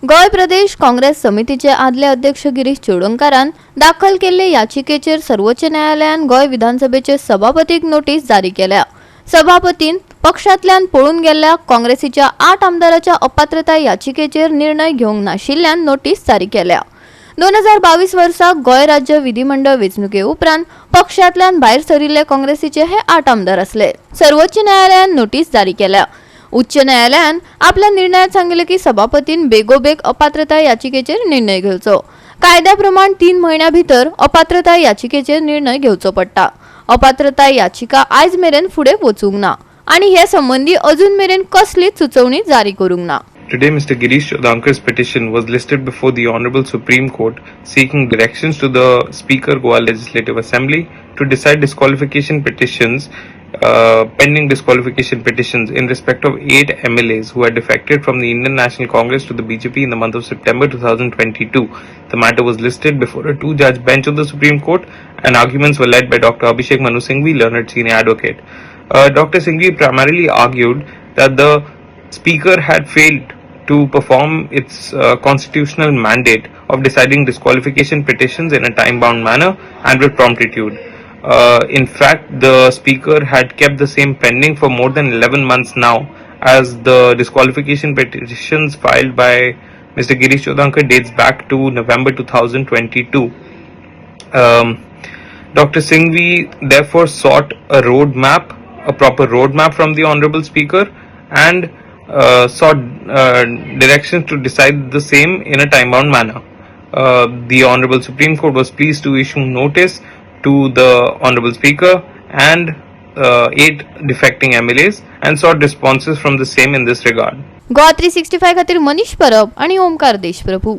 गोय प्रदेश काँग्रेस समितीचे आदले अध्यक्ष गिरीश चोडणकारान दाखल केल्ले याचिकेचेर सर्वोच्च न्यायालयान गोय विधानसभेचे सभापतीक नोटीस जारी केल्या। सभापतीन पक्षांतल्यान पळून गेल्ल्या काँग्रेसीच्या 8 आमदारांच्या अपात्रताय याचिकेचेर निर्णय घेवंक नाशिल्ल्यान नोटीस जारी केल्या। 2022 वर्सा गोय राज्य विधिमंडळ वेंचणुके उपरांत पक्षांतल्यान भायर सरिल्ले काँग्रेसीचे हे 8 आमदार असले। सर्वोच्च न्यायालयान नोटीस जारी केल्या। उच्च न्यायालयान आपल्या निर्णयात सांगितले की सभापतीन बेगोबेग अपात्रताय याचिकेचेर निर्णय घेवचो। कायद्याप्रमाण 3 महिन्या भितर अपात्रताय याचिकेचेर निर्णय घेवचो पडटा। अपात्रताय याचिका आयज मेरेन फुडें वचूंक ना आणि हे संबंधी अजून मेरेन कसलीच सुचोवणी जारी करूंक ना। Today, Mr. Girish Chodhankar's petition was listed before the Honorable Supreme Court, seeking directions to the Speaker Goa Legislative Assembly to decide disqualification petitions, pending disqualification petitions in respect of 8 MLAs who had defected from the Indian National Congress to the BJP in the month of September 2022. The matter was listed before a 2-judge bench of the Supreme Court, and arguments were led by Dr. Abhishek Manu Singhvi, learned senior advocate. Dr. Singhvi primarily argued that the Speaker had failed to perform its constitutional mandate of deciding disqualification petitions in a time-bound manner and with promptitude. In fact, the Speaker had kept the same pending for more than 11 months now, as the disqualification petitions filed by Mr. Girish Chodhankar dates back to November 2022. Dr. Singhvi therefore sought a proper roadmap from the Honorable Speaker, and sought directions to decide the same in a time-bound manner. The Honorable Supreme Court was pleased to issue notice to the Honorable Speaker and 8 defecting MLAs and sought responses from the same in this regard. GOA365 खातीर मनीष परब आणि ओमकार देशप्रभू।